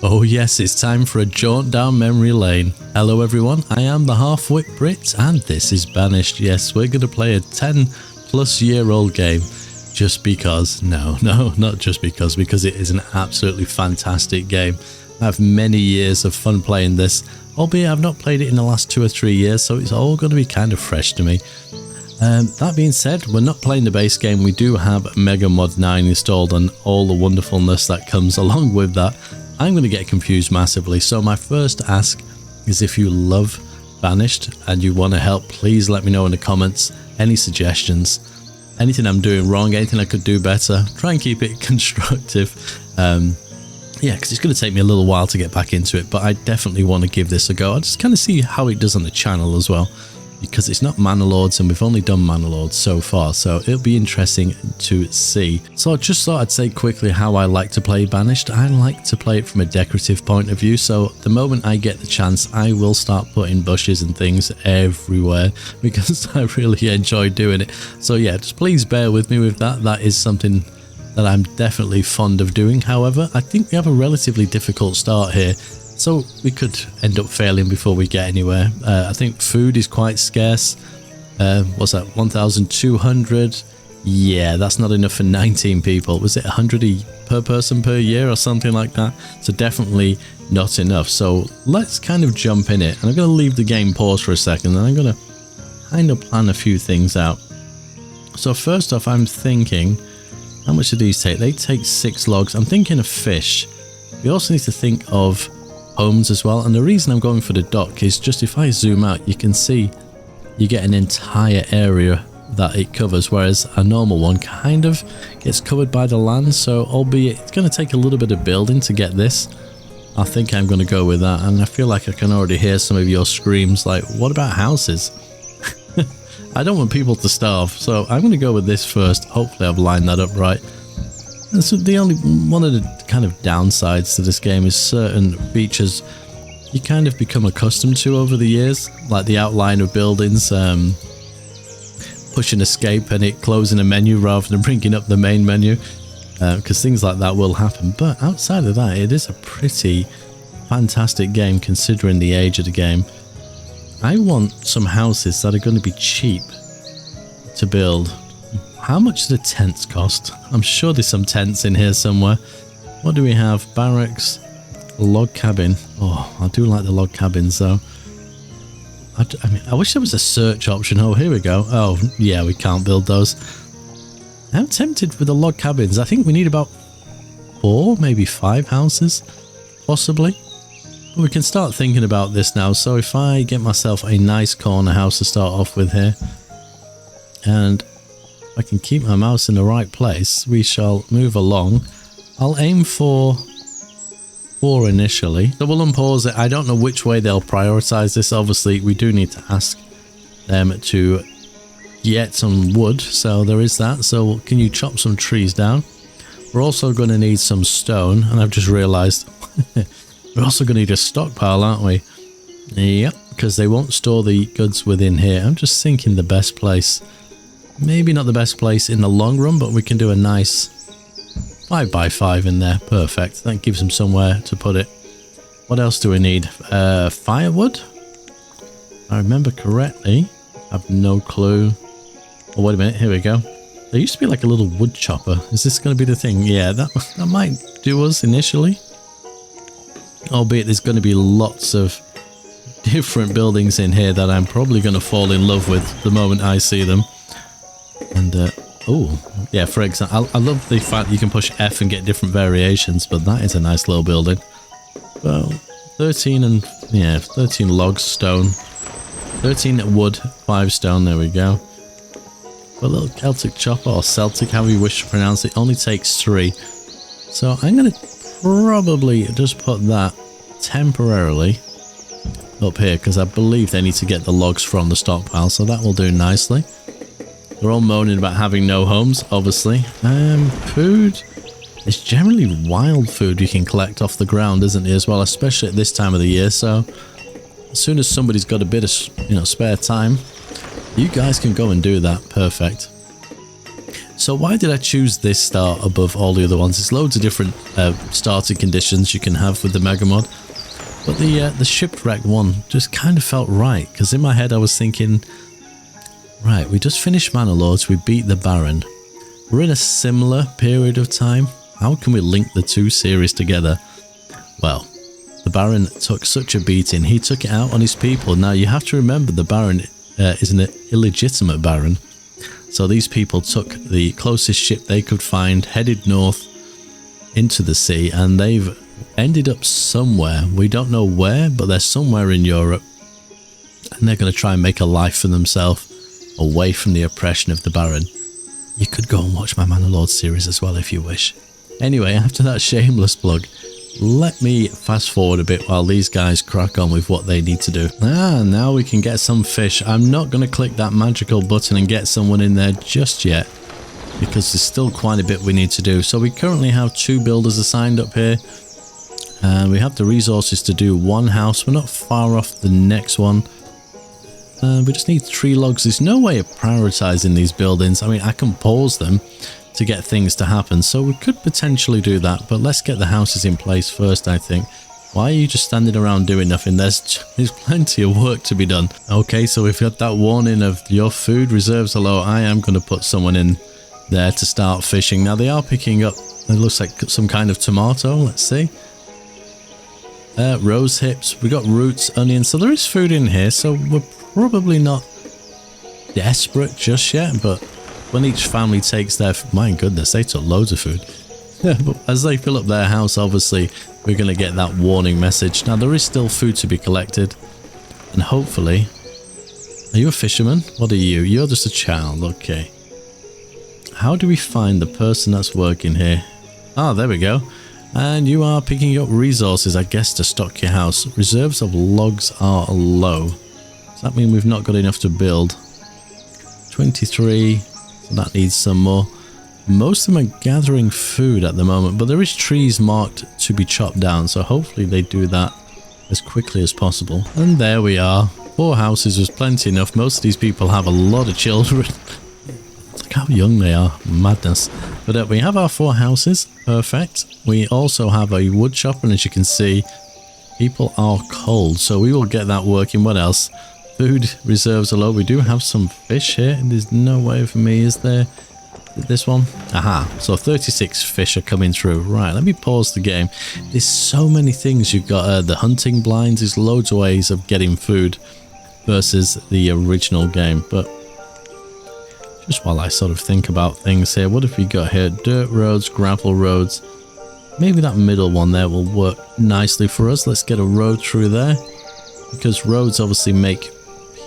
Oh yes, it's time for a jaunt down memory lane. Hello everyone, I am the HalfWit Brit and this is Banished. Yes, we're going to play a 10-plus-year-old game just because. No, not just because it is an absolutely fantastic game. I have many years of fun playing this, albeit I've not played it in the last 2 or 3 years, so it's all going to be kind of fresh to me. That being said, we're not playing the base game. We do have MegaMod9 installed and all the wonderfulness that comes along with that. I'm going to get confused massively, so my first ask is if you love Banished and you want to help, please let me know in the comments. Any suggestions, anything I'm doing wrong, anything I could do better. Try and keep it constructive. Yeah, because it's going to take me a little while to get back into it, but I definitely want to give this a go. I just kind of see how it does on the channel as well, because it's not Mana Lords and we've only done Mana Lords so far, so it'll be interesting to see. So I just thought I'd say quickly how I like to play Banished. I like to play it from a decorative point of view, so the moment I get the chance I will start putting bushes and things everywhere because I really enjoy doing it. So yeah, just please bear with me with that. That is something that I'm definitely fond of doing. However, I think we have a relatively difficult start here, so we could end up failing before we get anywhere. I think food is quite scarce. What's that, 1,200? Yeah, that's not enough for 19 people. Was it 100 per person per year or something like that? So definitely not enough. So let's kind of jump in it. And I'm going to leave the game paused for a second and I'm going to kind of plan a few things out. So first off, I'm thinking, how much do these take? They take 6 logs. I'm thinking of fish. We also need to think of homes as well, and the reason I'm going for the dock is just if I zoom out you can see you get an entire area that it covers, whereas a normal one kind of gets covered by the land. So albeit it's going to take a little bit of building to get this, I think I'm going to go with that. And I feel like I can already hear some of your screams like, what about houses? I don't want people to starve, so I'm going to go with this first. Hopefully I've lined that up right. And so the only one of the kind of downsides to this game is certain features you kind of become accustomed to over the years, like the outline of buildings, push and escape and it closing a menu rather than bringing up the main menu, because things like that will happen. But outside of that, it is a pretty fantastic game considering the age of the game. I want some houses that are going to be cheap to build. How much do the tents cost? I'm sure there's some tents in here somewhere. What do we have? Barracks, log cabin. Oh, I do like the log cabins though. I mean, I wish there was a search option. Oh, here we go. Oh, yeah, we can't build those. I'm tempted with the log cabins. I think we need about 4, maybe 5 houses, possibly. But we can start thinking about this now. So if I get myself a nice corner house to start off with here, and I can keep my mouse in the right place, we shall move along. I'll aim for 4 initially. So we'll unpause it. I don't know which way they'll prioritize this. Obviously, we do need to ask them to get some wood. So there is that. So can you chop some trees down? We're also going to need some stone. And I've just realized we're also going to need a stockpile, aren't we? Yep, because they won't store the goods within here. I'm just thinking the best place. Maybe not the best place in the long run, but we can do a nice 5x5 in there. Perfect. That gives them somewhere to put it. What else do we need? Firewood? If I remember correctly. I have no clue. Oh, wait a minute. Here we go. There used to be like a little wood chopper. Is this going to be the thing? Yeah, that might do us initially. Albeit there's going to be lots of different buildings in here that I'm probably going to fall in love with the moment I see them. And oh yeah, for example, I love the fact you can push F and get different variations, but that is a nice little building. Well, 13 and yeah, 13 logs, stone, 13 wood, 5 stone. There we go. A little Celtic chopper or Celtic, however you wish to pronounce it, only takes 3. So I'm gonna probably just put that temporarily up here because I believe they need to get the logs from the stockpile, so that will do nicely. They're all moaning about having no homes, obviously. Food. It's generally wild food you can collect off the ground, isn't it, as well, especially at this time of the year. So as soon as somebody's got a bit of, spare time, you guys can go and do that. Perfect. So why did I choose this start above all the other ones? There's loads of different starting conditions you can have with the MegaMod. But the Shipwreck one just kind of felt right. Because in my head I was thinking, right, we just finished Manor-Lords, we beat the Baron. We're in a similar period of time. How can we link the two series together? Well, the Baron took such a beating. He took it out on his people. Now you have to remember the Baron is an illegitimate Baron. So these people took the closest ship they could find, headed north into the sea, and they've ended up somewhere. We don't know where, but they're somewhere in Europe. And they're going to try and make a life for themselves away from the oppression of the Baron. You could go and watch my Manor-Lords series as well if you wish. Anyway, after that shameless plug, let me fast forward a bit while these guys crack on with what they need to do. Now we can get some fish. I'm not going to click that magical button and get someone in there just yet, because there's still quite a bit we need to do. So we currently have 2 builders assigned up here, and we have the resources to do 1 house. We're not far off the next one. We just need 3 logs. There's no way of prioritizing these buildings. I mean, I can pause them to get things to happen, so we could potentially do that, but let's get the houses in place first, I think. Why are you just standing around doing nothing? There's plenty of work to be done. Okay, so we've got that warning of your food reserves are low. I am going to put someone in there to start fishing. Now they are picking up, it looks like some kind of tomato. Let's see. Rose hips. We got roots, onions. So there is food in here, so we're probably not desperate just yet, but when each family takes their... My goodness, they took loads of food. But as they fill up their house, obviously, we're going to get that warning message. Now, there is still food to be collected. And hopefully... Are you a fisherman? What are you? You're just a child. Okay. How do we find the person that's working here? Ah, there we go. And you are picking up resources, I guess, to stock your house. Reserves of logs are low. Does that mean we've not got enough to build? 23... That needs some more. Most of them are gathering food at the moment, but there is trees marked to be chopped down, so hopefully they do that as quickly as possible. And there we are. 4 houses was plenty enough. Most of these people have a lot of children. Look how young they are. Madness. But we have our 4 houses. Perfect. We also have a wood chopper, and as you can see, people are cold, so we will get that working. What else? Food reserves are low. We do have some fish here. There's no way for me, is there? This one? Aha. So 36 fish are coming through. Right, let me pause the game. There's so many things. You've got the hunting blinds. There's loads of ways of getting food versus the original game. But just while I sort of think about things here, what have we got here? Dirt roads, gravel roads. Maybe that middle one there will work nicely for us. Let's get a road through there, because roads obviously make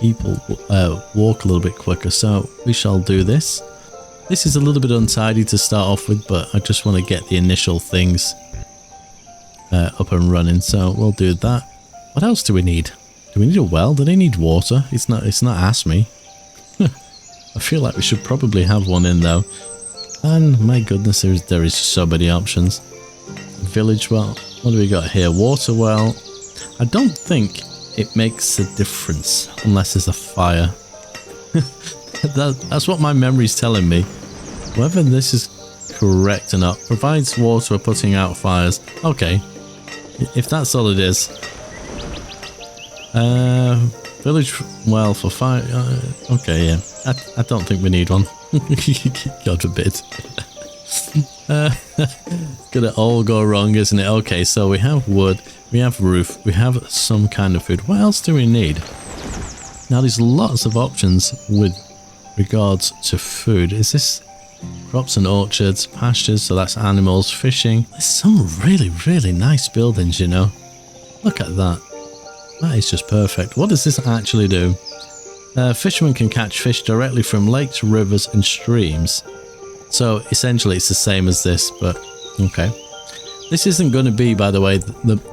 people walk a little bit quicker, so we shall do this. This is a little bit untidy to start off with, but I just want to get the initial things up and running, so we'll do that. What else do we need? Do we need a well? Do they need water? It's not asked me. I feel like we should probably have one in though. And my goodness, there is so many options. Village well. What do we got here? Water well. I don't think it makes a difference unless there's a fire. That's what my memory's telling me. Whether this is correct or not. Provides water or putting out fires. Okay. If that's all it is. Village well for fire. Okay, yeah. I don't think we need one. God forbid. Gonna all go wrong, isn't it? Okay, so we have wood. We have roof, we have some kind of food. What else do we need? Now there's lots of options with regards to food. Is this crops and orchards, pastures, so that's animals, fishing. There's some really nice buildings, you know. Look at that. That is just perfect. What does this actually do? Fishermen can catch fish directly from lakes, rivers and streams. So essentially it's the same as this, but okay. This isn't going to be, by the way,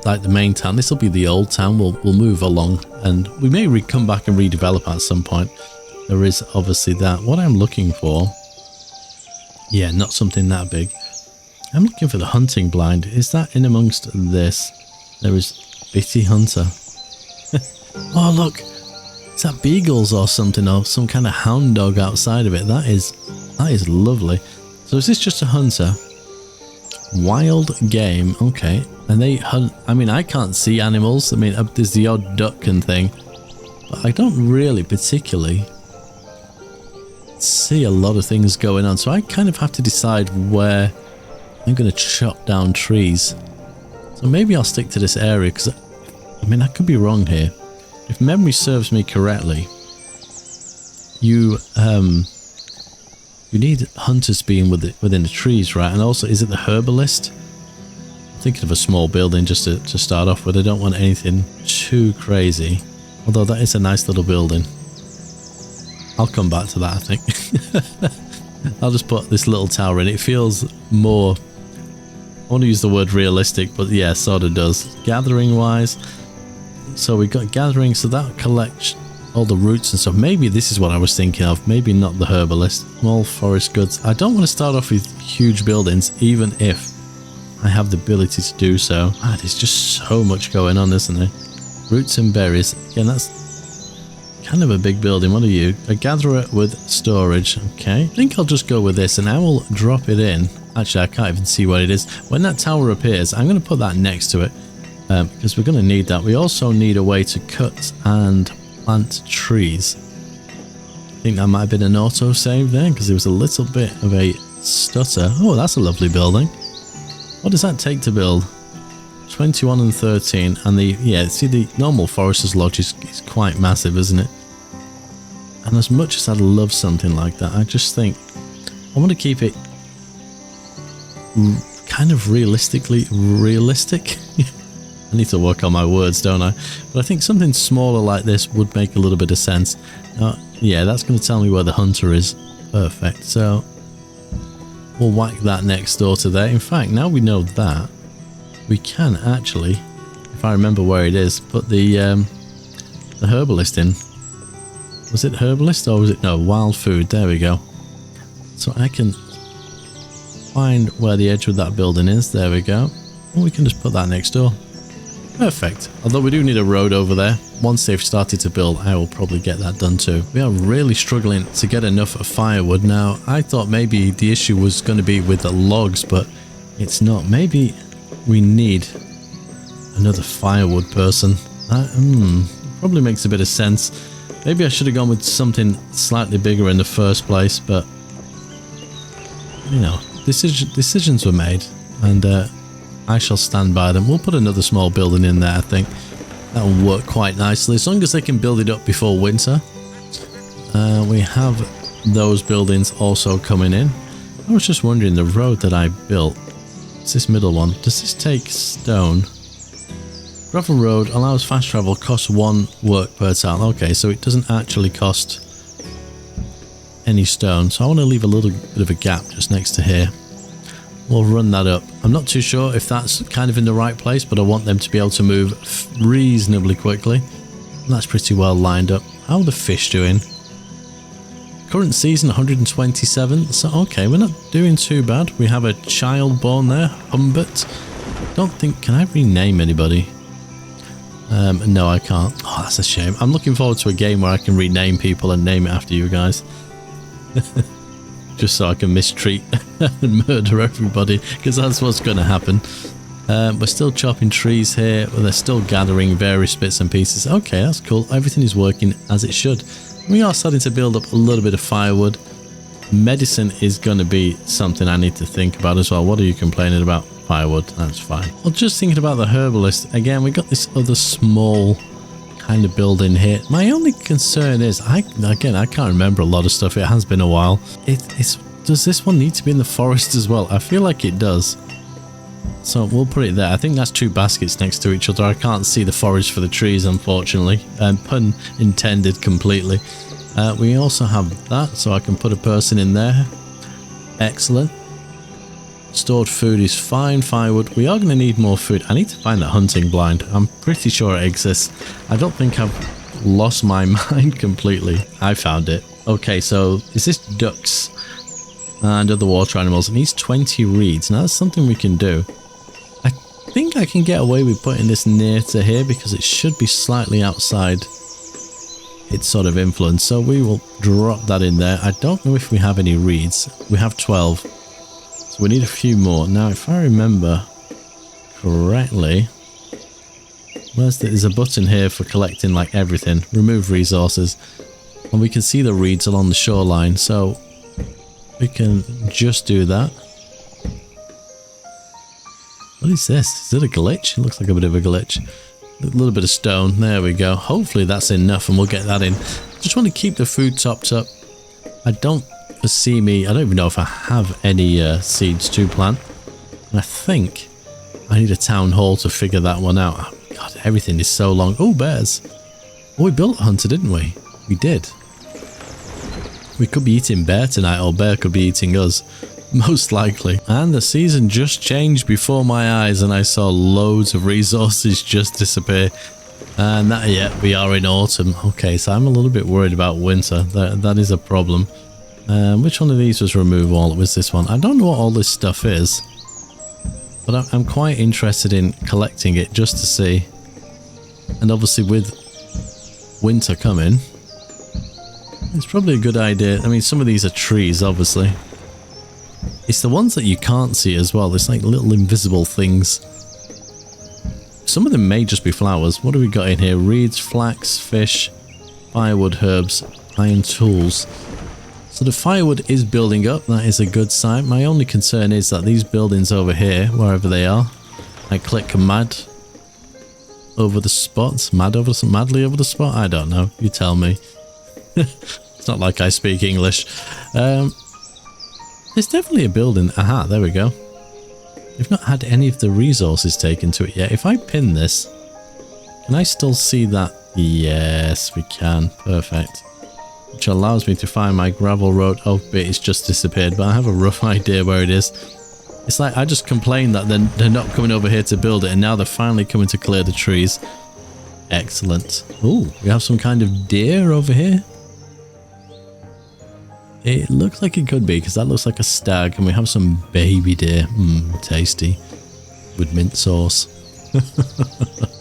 like the main town. This will be the old town. We'll move along, and we may come back and redevelop at some point. There is obviously that. What I'm looking for, yeah, not something that big. I'm looking for the hunting blind. Is that in amongst this? There is Bitty Hunter. Oh look, is that beagles or something, or some kind of hound dog outside of it? That is That is lovely. So is this just a hunter? Wild game, okay. And they hunt, I mean, I can't see animals. I mean, there's the odd duck and thing. But I don't really particularly see a lot of things going on. So I kind of have to decide where I'm going to chop down trees. So maybe I'll stick to this area because, I mean, I could be wrong here. If memory serves me correctly, you need hunters being within the trees, right? And also, is it the herbalist? I'm thinking of a small building just to start off with. I don't want anything too crazy. Although that is a nice little building. I'll come back to that, I think. I'll just put this little tower in. It feels more, I want to use the word realistic, but yeah, sort of does. Gathering wise, so we've got gathering, so that collects all the roots and stuff.Maybe this is what I was thinking of. Maybe not the herbalist. Small forest goods. I don't want to start off with huge buildings, even if I have the ability to do so. Ah, there's just so much going on, isn't there? Roots and berries. Again, that's kind of a big building. What are you? A gatherer with storage. Okay. I think I'll just go with this and I will drop it in. Actually, I can't even see what it is. When that tower appears, I'm going to put that next to it because we're going to need that. We also need a way to cut and plant trees. I think that might have been an auto save there because there was a little bit of a stutter. Oh, that's a lovely building. What does that take to build? 21 and 13, and see, the normal forester's lodge is quite massive, isn't it? And as much as I'd love something like that, I just think I want to keep it kind of realistic. I need to work on my words, don't I? But I think something smaller like this would make a little bit of sense. Yeah, that's going to tell me where the hunter is. Perfect. So we'll whack that next door to there. In fact, now we know that, we can actually, if I remember where it is, put the herbalist in. Was it herbalist or was it, no, wild food? There we go. So I can find where the edge of that building is. There we go. And we can just put that next door. Perfect. Although we do need a road over there. Once they've started to build, I will probably get that done too. We are really struggling to get enough firewood. Now, I thought maybe the issue was going to be with the logs, but it's not. Maybe we need another firewood person. Probably makes a bit of sense. Maybe I should have gone with something slightly bigger in the first place, but you know, decisions were made, and I shall stand by them. We'll put another small building in there. I think that will work quite nicely, as long as they can build it up before winter. We have those buildings also coming in. I was just wondering, the road that I built, it's this middle one, does this take stone? Gravel road allows fast travel, costs 1 work per tile. Okay, so it doesn't actually cost any stone, so I want to leave a little bit of a gap just next to here. We'll run that up. I'm not too sure if that's kind of in the right place, but I want them to be able to move reasonably quickly. And that's pretty well lined up. How are the fish doing? Current season 127, so okay, we're not doing too bad. We have a child born there, Humbert. Don't think, can I rename anybody? No, I can't. Oh, that's a shame. I'm looking forward to a game where I can rename people and name it after you guys. Just so I can mistreat and murder everybody, because that's what's going to happen. We're still chopping trees here, but they're still gathering various bits and pieces. Okay, that's cool. Everything is working as it should. We are starting to build up a little bit of firewood. Medicine is going to be something I need to think about as well. What are you complaining about? Firewood, that's fine. Well, just thinking about the herbalist, again, we got this other small kind of building here. My only concern is, I can't remember a lot of stuff. It has been a while. Does this one need to be in the forest as well? I feel like it does. So we'll put it there. I think that's 2 baskets next to each other. I can't see the forest for the trees, unfortunately. Pun intended completely. We also have that, so I can put a person in there. Excellent. Stored food is fine. Firewood. We are going to need more food. I need to find that hunting blind. I'm pretty sure it exists. I don't think I've lost my mind completely. I found it. Okay, so is this ducks and other water animals? It needs 20 reeds. Now that's something we can do. I think I can get away with putting this near to here because it should be slightly outside its sort of influence. So we will drop that in there. I don't know if we have any reeds. We have 12. So we need a few more. Now, if I remember correctly, there's a button here for collecting like everything. Remove resources. And we can see the reeds along the shoreline. So we can just do that. What is this? Is it a glitch? It looks like a bit of a glitch. A little bit of stone. There we go. Hopefully that's enough and we'll get that in. Just want to keep the food topped up. I don't foresee me... I don't even know if I have any seeds to plant. And I think I need a town hall to figure that one out. Oh, God, everything is so long. Oh, bears. Oh, we built a hunter, didn't we? We did. We could be eating bear tonight, or bear could be eating us. Most likely. And the season just changed before my eyes and I saw loads of resources just disappear. And that, yeah, we are in autumn. Okay, so I'm a little bit worried about winter. That is a problem. Which one of these was removed? All it was this one. I don't know what all this stuff is, but I'm quite interested in collecting it just to see. And obviously with winter coming, it's probably a good idea. I mean, some of these are trees, obviously. It's the ones that you can't see as well. It's like little invisible things. Some of them may just be flowers. What do we got in here? Reeds, flax, fish, firewood, herbs, iron tools. So the firewood is building up. That is a good sign. My only concern is that these buildings over here, wherever they are, I click mad over the spot. Madly over the spot? I don't know. You tell me. It's not like I speak English. There's definitely a building. Aha, there we go. We've not had any of the resources taken to it yet. If I pin this, can I still see that? Yes, we can. Perfect. Which allows me to find my gravel road. Oh, it's just disappeared, but I have a rough idea where it is. It's like I just complained that they're not coming over here to build it, and now they're finally coming to clear the trees. Excellent. Ooh, we have some kind of deer over here. It looks like it could be, because that looks like a stag, and we have some baby deer. Tasty. With mint sauce.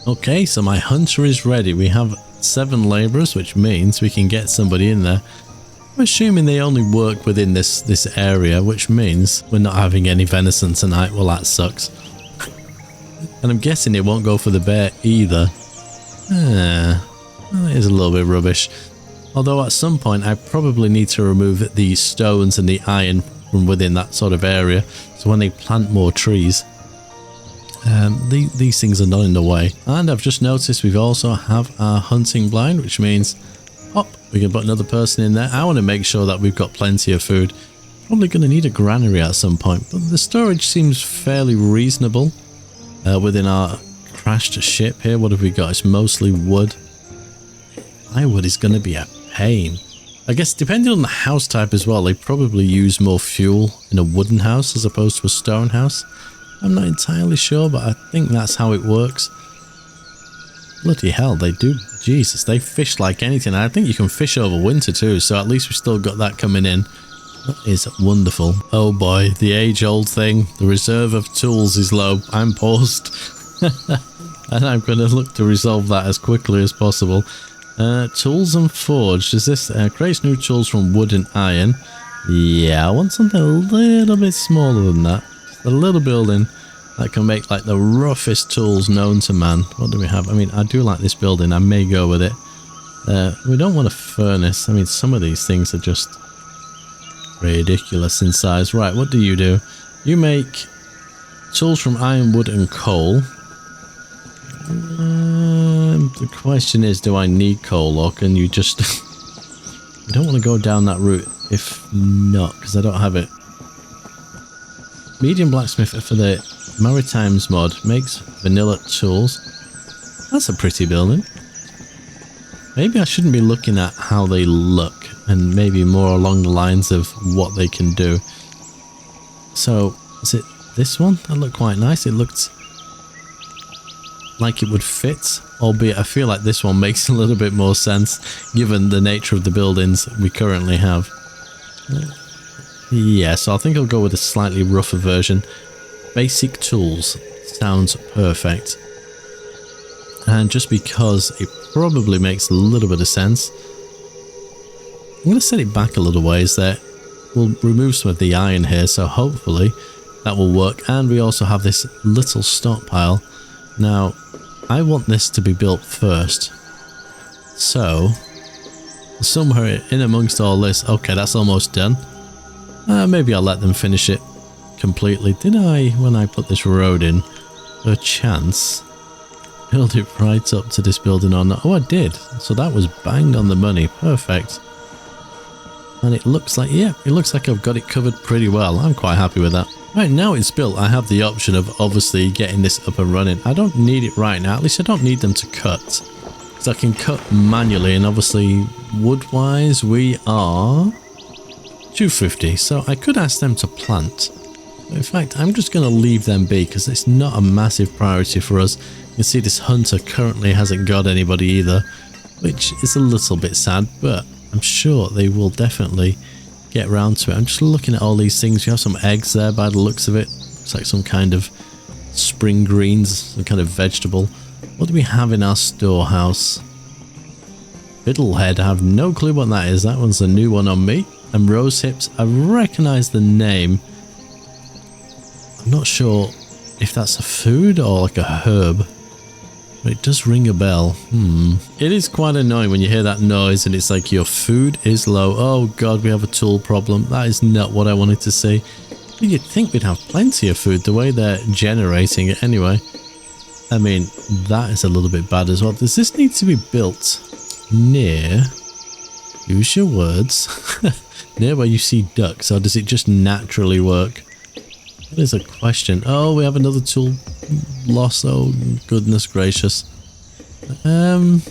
Okay, so my hunter is ready. We have 7 labourers, which means we can get somebody in there. I'm assuming they only work within this area, which means we're not having any venison tonight. Well, that sucks. And I'm guessing it won't go for the bear either. That is a little bit rubbish. Although at some point I probably need to remove the stones and the iron from within that sort of area. So when they plant more trees, these things are not in the way. And I've just noticed we also have our hunting blind, which means, we can put another person in there. I want to make sure that we've got plenty of food. Probably going to need a granary at some point, but the storage seems fairly reasonable within our crashed ship here. What have we got? It's mostly wood. Plywood is going to be a pain. I guess depending on the house type as well, they probably use more fuel in a wooden house as opposed to a stone house. I'm not entirely sure, but I think that's how it works. Bloody hell, they do. Jesus, they fish like anything. I think you can fish over winter too, so at least we've still got that coming in. That is wonderful. Oh boy, the age-old thing. The reserve of tools is low. I'm paused. And I'm going to look to resolve that as quickly as possible. Tools and forged. Is this creates new tools from wood and iron? Yeah, I want something a little bit smaller than that. Just a little building that can make like the roughest tools known to man. What do we have? I mean, I do like this building. I may go with it. We don't want a furnace. I mean, some of these things are just ridiculous in size. Right, what do? You make tools from iron, wood and coal. The question is, do I need coal, or can you just... I don't want to go down that route if not, because I don't have it. Medium blacksmith for the Maritimes mod makes vanilla tools. That's a pretty building. Maybe I shouldn't be looking at how they look, and maybe more along the lines of what they can do. So, is it this one? That looked quite nice. It looked like it would fit, albeit I feel like this one makes a little bit more sense given the nature of the buildings we currently have. Yeah, so I think I'll go with a slightly rougher version. Basic tools sounds perfect. And just because it probably makes a little bit of sense, I'm going to set it back a little ways there. We'll remove some of the iron here, so hopefully that will work. And we also have this little stockpile. Now, I want this to be built first. So, somewhere in amongst all this, okay, that's almost done. Maybe I'll let them finish it completely. Did I, when I put this road in, a chance, build it right up to this building or not? Oh, I did. So that was bang on the money. Perfect. And it looks like, yeah, it looks like I've got it covered pretty well. I'm quite happy with that. Right, now it's built, I have the option of obviously getting this up and running. I don't need it right now. At least I don't need them to cut. Because I can cut manually, and obviously wood-wise we are 250. So I could ask them to plant. In fact, I'm just going to leave them be because it's not a massive priority for us. You can see this hunter currently hasn't got anybody either, which is a little bit sad, but I'm sure they will definitely get around to it. I'm just looking at all these things. You have some eggs there by the looks of it. It's like some kind of spring greens, some kind of vegetable. What do we have in our storehouse? Fiddlehead, I have no clue what that is. That one's a new one on me. And rose hips, I recognise the name. I'm not sure if that's a food or like a herb. But it does ring a bell. It is quite annoying when you hear that noise and it's like your food is low. Oh god, we have a tool problem. That is not what I wanted to see. But you'd think we'd have plenty of food the way they're generating it anyway. I mean, that is a little bit bad as well. Does this need to be built near, use your words, near where you see ducks, or does it just naturally work? That is a question. Oh, we have another tool loss. Oh, goodness gracious. There's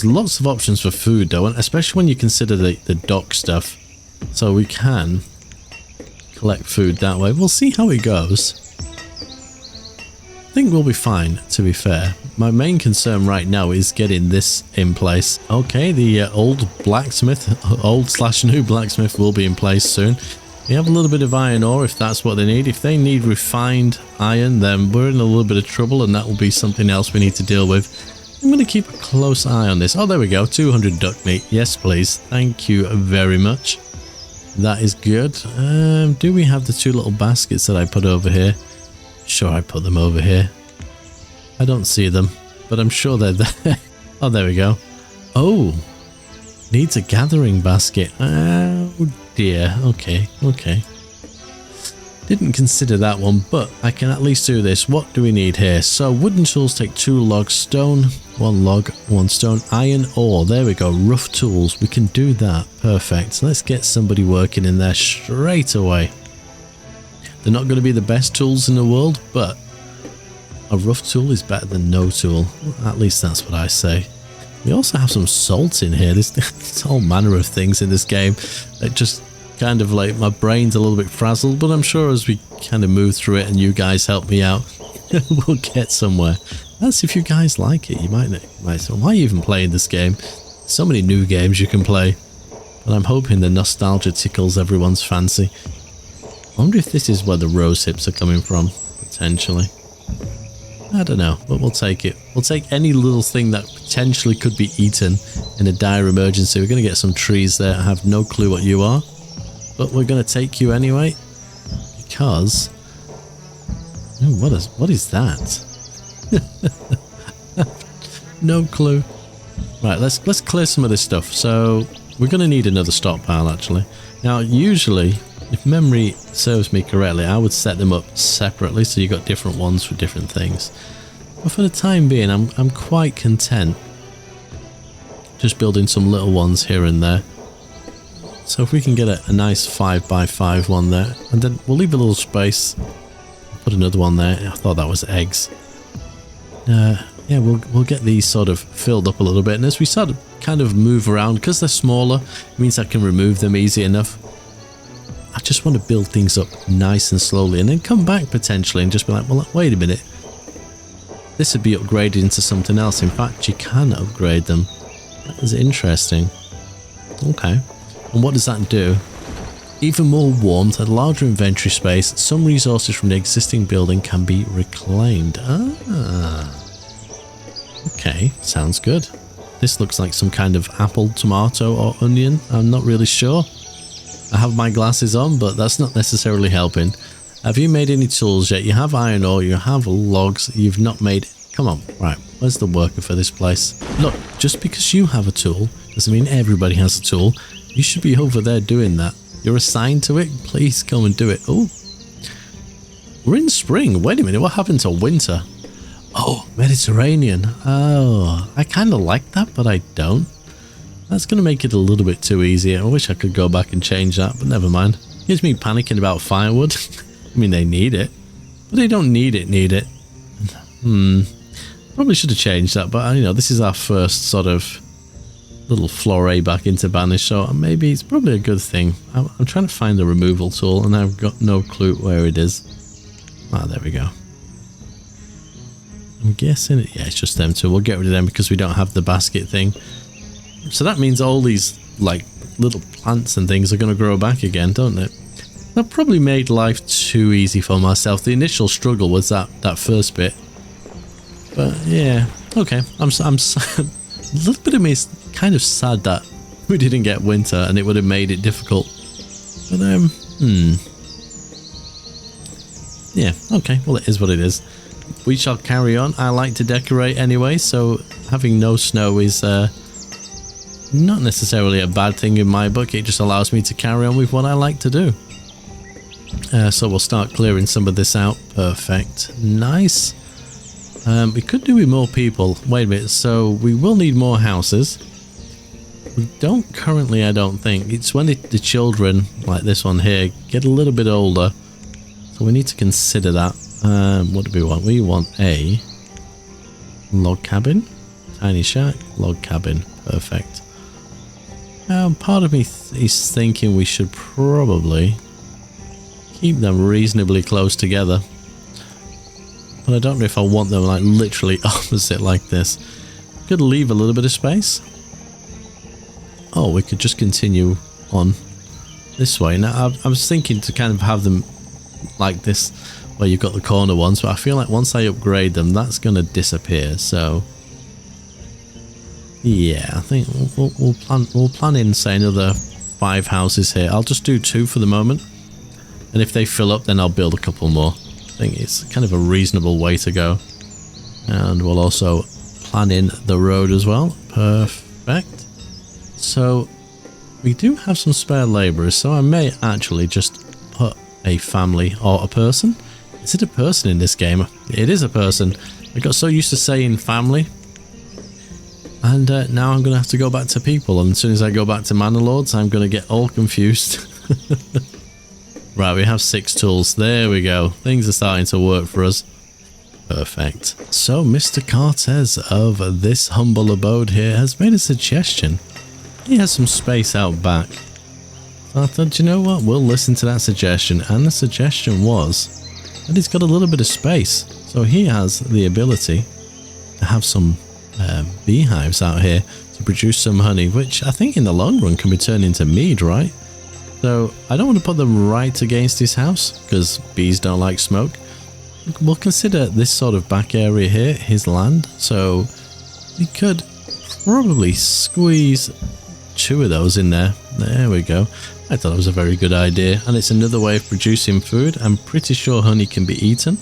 lots of options for food though, and especially when you consider the dock stuff. So we can collect food that way. We'll see how it goes. I think we'll be fine, to be fair. My main concern right now is getting this in place. Okay, the old blacksmith, old/new blacksmith will be in place soon. We have a little bit of iron ore if that's what they need. If they need refined iron, then we're in a little bit of trouble, and that will be something else we need to deal with. I'm going to keep a close eye on this. Oh, there we go. 200 duck meat. Yes, please. Thank you very much. That is good. Do we have the two little baskets that I put over here? Sure, I put them over here. I don't see them, but I'm sure they're there. Oh, there we go. Oh, needs a gathering basket. Oh dear. Okay. Didn't consider that one, but I can at least do this. What do we need here? So wooden tools take 2 logs, stone, 1 log, 1 stone, iron ore. There we go. Rough tools. We can do that. Perfect. So let's get somebody working in there straight away. They're not going to be the best tools in the world, but a rough tool is better than no tool. At least that's what I say. We also have some salt in here. There's all manner of things in this game that just kind of like, my brain's a little bit frazzled, but I'm sure as we kind of move through it and you guys help me out, we'll get somewhere. That's if you guys like it. You might say, why are you even playing this game? So many new games you can play, but I'm hoping the nostalgia tickles everyone's fancy. I wonder if this is where the rose hips are coming from, potentially. I don't know, but we'll take it. We'll take any little thing that potentially could be eaten in a dire emergency. We're going to get some trees there. I have no clue what you are, but we're going to take you anyway, because... Ooh, what is that? No clue. Right, let's clear some of this stuff. So we're going to need another stockpile, actually. Now, usually, if memory serves me correctly, I would set them up separately, so you got different ones for different things. But for the time being, I'm quite content just building some little ones here and there. So if we can get a nice 5x5 one there, and then we'll leave a little space, put another one there. I thought that was eggs. Yeah, we'll get these sort of filled up a little bit, and as we sort of kind of move around, because they're smaller, it means I can remove them easy enough. I just want to build things up nice and slowly, and then come back potentially and just be like, well, wait a minute. This would be upgraded into something else. In fact, you can upgrade them. That is interesting. Okay. And what does that do? Even more warmth, a larger inventory space, some resources from the existing building can be reclaimed. Ah. Okay, sounds good. This looks like some kind of apple, tomato or onion. I'm not really sure. I have my glasses on, but that's not necessarily helping. Have you made any tools yet? You have iron ore, you have logs, you've not made... Come on, right, where's the worker for this place? Look, just because you have a tool doesn't mean everybody has a tool. You should be over there doing that. You're assigned to it, please go and do it. Oh, we're in spring. Wait a minute, what happened to winter? Oh, Mediterranean. Oh, I kind of like that, but I don't. That's going to make it a little bit too easy. I wish I could go back and change that, but never mind. Here's me panicking about firewood. I mean, they need it, but they don't need it. Probably should have changed that, but you know, this is our first sort of little foray back into Banished, so maybe it's probably a good thing. I'm trying to find the removal tool, and I've got no clue where it is. Ah, there we go. I'm guessing, yeah, it's just them two. We'll get rid of them because we don't have the basket thing. So that means all these, like, little plants and things are going to grow back again, don't they? That probably made life too easy for myself. The initial struggle was that first bit. But yeah, okay. I'm a little bit of me is kind of sad that we didn't get winter and it would have made it difficult. But yeah, okay. Well, it is what it is. We shall carry on. I like to decorate anyway, so having no snow is not necessarily a bad thing in my book. It just allows me to carry on with what I like to do. So we'll start clearing some of this out. Perfect. Nice. We could do with more people. Wait a minute. So we will need more houses. We don't currently, I don't think. It's when the children, like this one here, get a little bit older. So we need to consider that. What do we want? We want a log cabin. Tiny shack. Log cabin. Perfect. Part of me is thinking we should probably keep them reasonably close together. But I don't know if I want them like literally opposite like this. Could leave a little bit of space. Oh, we could just continue on this way. Now, I was thinking to kind of have them like this, where you've got the corner ones, but I feel like once I upgrade them, that's going to disappear. So, yeah, I think we'll plan in, say, another 5 houses here. I'll just do 2 for the moment, and if they fill up, then I'll build a couple more. I think it's kind of a reasonable way to go. And we'll also plan in the road as well. Perfect. So we do have some spare labourers, so I may actually just put a family or a person. Is it a person in this game? It is a person. I got so used to saying family, and now I'm going to have to go back to people, and as soon as I go back to Manor Lords, I'm going to get all confused. Right, we have 6 tools. There we go. Things are starting to work for us. Perfect. So, Mr. Cortez of this humble abode here has made a suggestion. He has some space out back. So I thought, you know what? We'll listen to that suggestion. And the suggestion was that he's got a little bit of space. So he has the ability to have some beehives out here to produce some honey, which I think in the long run can be turned into mead, right? So I don't want to put them right against his house because bees don't like smoke. We'll consider this sort of back area here his land. So we could probably squeeze 2 of those in there. There we go. I thought it was a very good idea, and it's another way of producing food. I'm pretty sure honey can be eaten.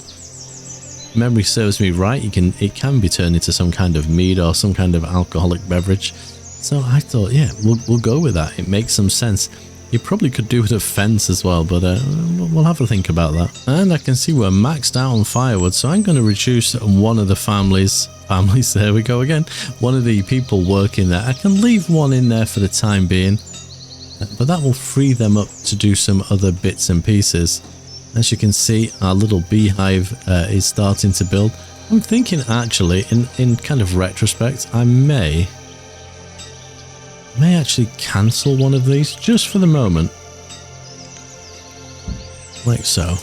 Memory serves me right, it can be turned into some kind of mead or some kind of alcoholic beverage. So I thought, yeah, we'll go with that. It makes some sense. You probably could do with a fence as well, but we'll have a think about that. And I can see we're maxed out on firewood, so I'm going to reduce one of the families, there we go again, one of the people working there. I can leave one in there for the time being, but that will free them up to do some other bits and pieces. As you can see, our little beehive is starting to build. I'm thinking actually, in kind of retrospect, I may actually cancel one of these just for the moment, like so,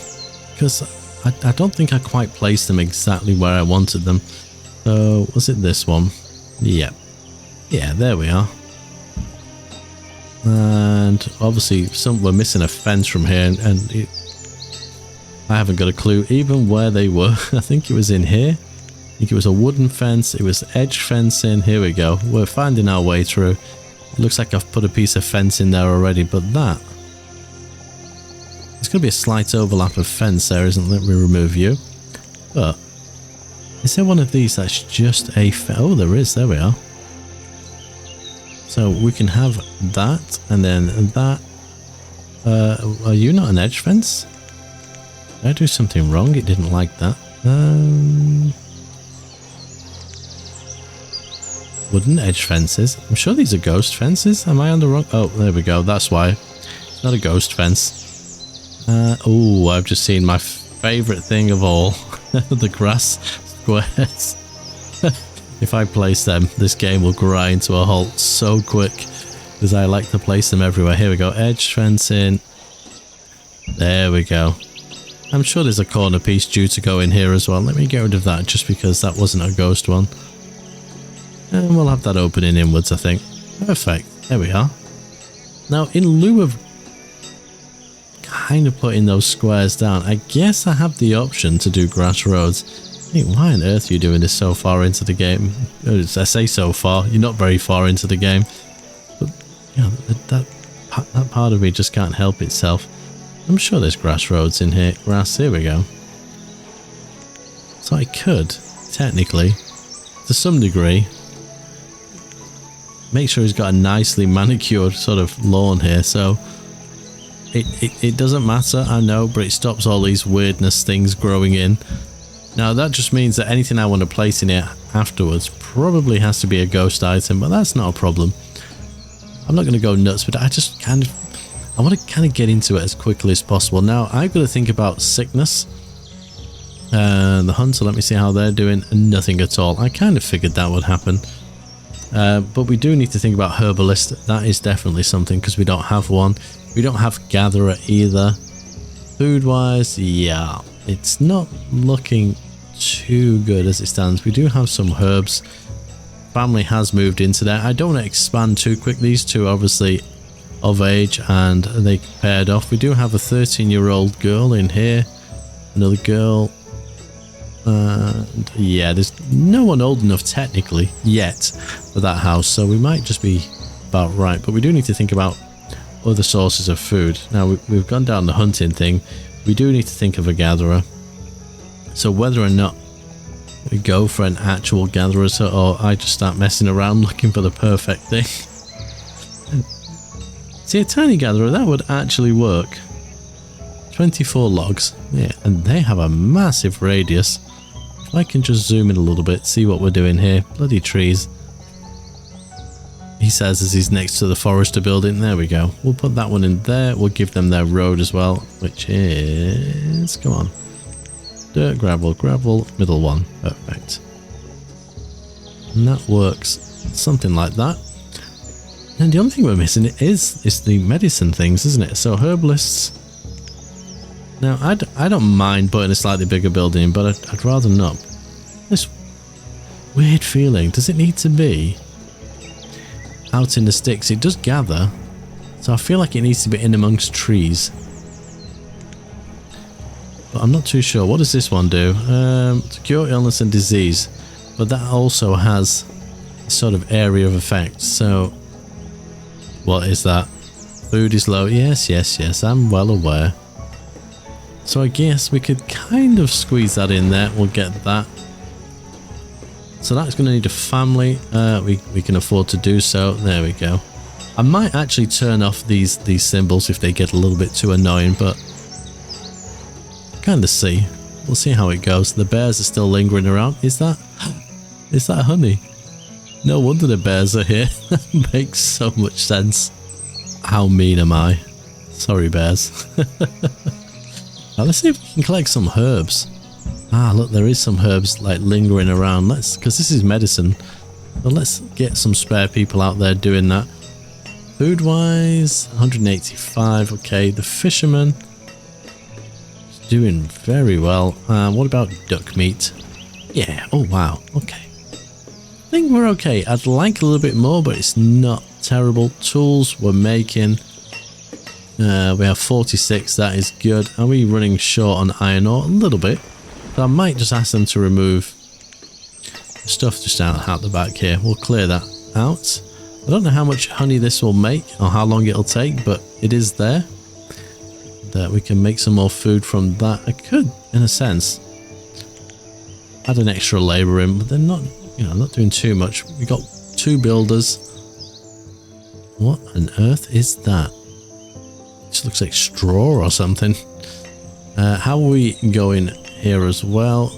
because I don't think I quite placed them exactly where I wanted them. So was it this one? Yeah, there we are. And obviously we're missing a fence from here, and I haven't got a clue even where they were. I think it was in here. I think it was a wooden fence. It was edge fencing. Here we go. We're finding our way through. It looks like I've put a piece of fence in there already, but that... There's going to be a slight overlap of fence there, isn't there? Let me remove you. But... Is there one of these that's just a... Oh, there is. There we are. So we can have that, and then that. Are you not an edge fence? Did I do something wrong? It didn't like that. Wooden edge fences. I'm sure these are ghost fences. Am I on the wrong? Oh, there we go. That's why. It's not a ghost fence. Oh, I've just seen my favourite thing of all. The grass squares. If I place them, this game will grind to a halt so quick, because I like to place them everywhere. Here we go. Edge fencing. There we go. I'm sure there's a corner piece due to go in here as well. Let me get rid of that just because that wasn't a ghost one. And we'll have that opening inwards, I think. Perfect. There we are. Now, in lieu of kind of putting those squares down, I guess I have the option to do grass roads. I think, why on earth are you doing this so far into the game? I say so far, you're not very far into the game. But, you know, that part of me just can't help itself. I'm sure there's grass roads in here. Grass, here we go. So I could, technically, to some degree, make sure he's got a nicely manicured sort of lawn here. So it doesn't matter, I know, but it stops all these weirdness things growing in. Now that just means that anything I want to place in here afterwards probably has to be a ghost item, but that's not a problem. I'm not going to go nuts, but I just I want to kind of get into it as quickly as possible. Now I've got to think about sickness. The hunter, let me see how they're doing. Nothing at all. I kind of figured that would happen. But we do need to think about herbalist. That is definitely something, because we don't have one. We don't have gatherer either. Food wise, yeah, it's not looking too good as it stands. We do have some herbs. Family has moved into there. I don't want to expand too quick. These two obviously of age and they paired off. We do have a 13-year-old girl in here. Another girl. And yeah, there's no one old enough technically yet for that house, so we might just be about right. But we do need to think about other sources of food. Now we've gone down the hunting thing. We do need to think of a gatherer. So whether or not we go for an actual gatherer, or I just start messing around looking for the perfect thing. See, a tiny gatherer, that would actually work. 24 logs, yeah, and they have a massive radius. If I can just zoom in a little bit, see what we're doing here. Bloody trees. He says as he's next to the forester building. There we go. We'll put that one in there. We'll give them their road as well, which is... Come on. Dirt, gravel, gravel, middle one. Perfect. And that works something like that. And the only thing we're missing is the medicine things, isn't it? So herbalists. Now, I don't mind putting a slightly bigger building, but I'd rather not. This weird feeling. Does it need to be out in the sticks? It does gather, so I feel like it needs to be in amongst trees. But I'm not too sure. What does this one do? To cure illness and disease, but that also has a sort of area of effect. So what is that? Food is low. Yes, yes, yes, I'm well aware. So I guess we could kind of squeeze that in there. We'll get that. So that's going to need a family. We can afford to do so. There we go. I might actually turn off these symbols if they get a little bit too annoying, but kind of see. We'll see how it goes. The bears are still lingering around. Is that honey? No wonder the bears are here. That makes so much sense. How mean am I? Sorry, bears. Now let's see if we can collect some herbs. Ah, look, there is some herbs like lingering around. Because this is medicine. So let's get some spare people out there doing that. Food wise, 185. Okay, the fisherman is doing very well. What about duck meat? Yeah. Oh wow. Okay. I think we're okay. I'd like a little bit more, but it's not terrible. Tools we're making. We have 46, that is good. Are we running short on iron ore? A little bit. So I might just ask them to remove stuff just out the back here. We'll clear that out. I don't know how much honey this will make or how long it'll take, but it is there. That we can make some more food from that. I could, in a sense, add an extra labor in, but they're not, you know, not doing too much. We got 2 builders. What on earth is that? It just looks like straw or something. How are we going here as well?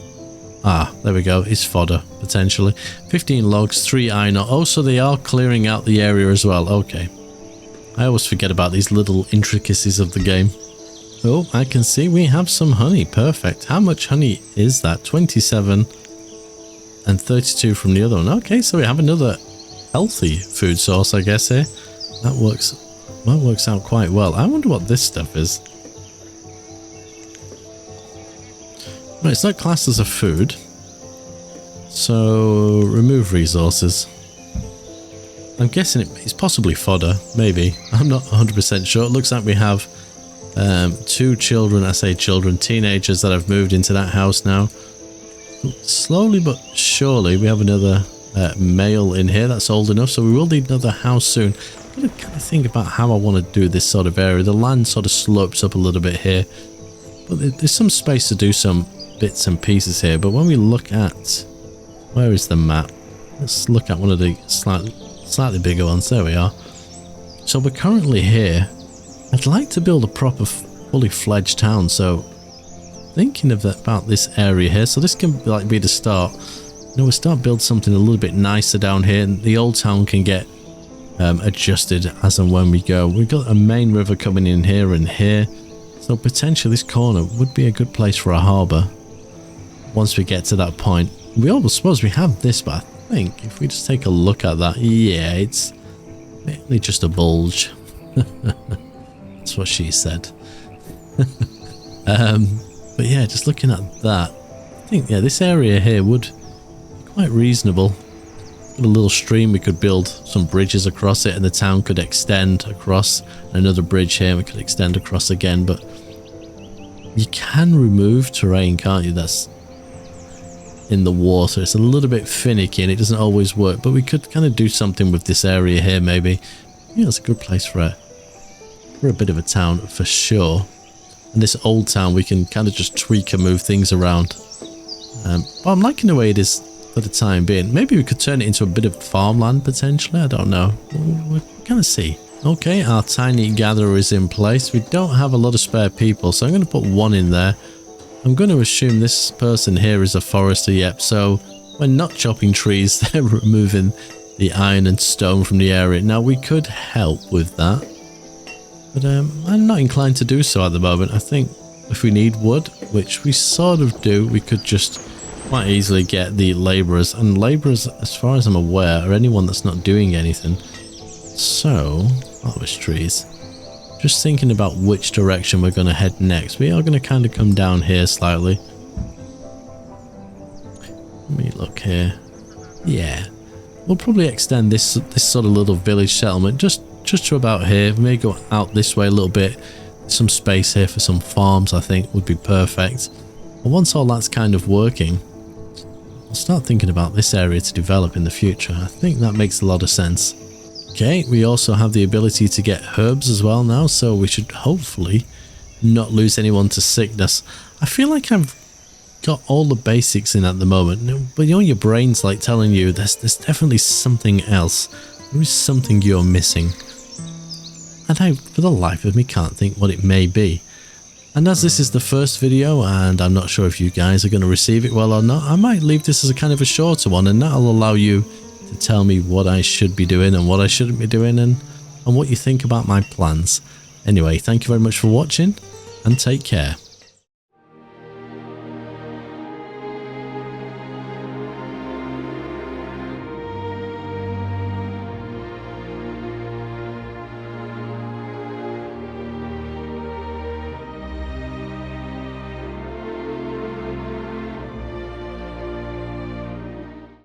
Ah, there we go. It's fodder, potentially. 15 logs, 3 iron ore. Oh, so they are clearing out the area as well. Okay. I always forget about these little intricacies of the game. Oh, I can see we have some honey. Perfect. How much honey is that? 27 and 32 from the other one. Okay, so we have another healthy food source, I guess, here. That works out quite well. I wonder what this stuff is. Right, it's not classed as a food. So, remove resources. I'm guessing it's possibly fodder, maybe. I'm not 100% sure. It looks like we have 2 children, I say children, teenagers that have moved into that house now. Slowly but surely, we have another male in here that's old enough, so we will need another house soon. I'm going to kind of think about how I want to do this sort of area. The land sort of slopes up a little bit here, but there's some space to do some bits and pieces here. But when we look at, where is the map? Let's look at one of the slightly bigger ones. There we are. So we're currently here. I'd like to build a proper fully fledged town, so thinking of that, about this area here. So this can be the start. You know, we'll start build something a little bit nicer down here, and the old town can get adjusted as and when we go. We've got a main river coming in here and here, so potentially this corner would be a good place for a harbour once we get to that point. We almost suppose we have this, but I think if we just take a look at that, yeah, it's mainly just a bulge. That's what she said. But yeah, just looking at that, I think, yeah, this area here would be quite reasonable. Got a little stream, we could build some bridges across it, and the town could extend across. Another bridge here, we could extend across again. But you can remove terrain, can't you? That's in the water. It's a little bit finicky and it doesn't always work, but we could kind of do something with this area here, maybe. Yeah, it's a good place for a bit of a town for sure. And this old town, we can kind of just tweak and move things around. But I'm liking the way it is for the time being. Maybe we could turn it into a bit of farmland potentially. I don't know. We'll kind of see. Okay, our tiny gatherer is in place. We don't have a lot of spare people, so I'm going to put 1 in there. I'm going to assume this person here is a forester, yep. So when not chopping trees, they're removing the iron and stone from the area. Now we could help with that, but I'm not inclined to do so at the moment. I think if we need wood, which we sort of do, we could just quite easily get the labourers. And labourers, as far as I'm aware, are anyone that's not doing anything. So, harvest trees. Just thinking about which direction we're going to head next. We are going to kind of come down here slightly. Let me look here. Yeah. We'll probably extend this sort of little village settlement just to about here. We may go out this way a little bit. Some space here for some farms, I think, would be perfect. And once all that's kind of working, I'll start thinking about this area to develop in the future. I think that makes a lot of sense. Okay, we also have the ability to get herbs as well now, so we should hopefully not lose anyone to sickness. I feel like I've got all the basics in at the moment, but you know, your brain's like telling you there's definitely something else. There is something you're missing. And I, for the life of me, can't think what it may be. And as this is the first video, and I'm not sure if you guys are going to receive it well or not, I might leave this as a kind of a shorter one, and that'll allow you to tell me what I should be doing and what I shouldn't be doing, and what you think about my plans. Anyway, thank you very much for watching, and take care.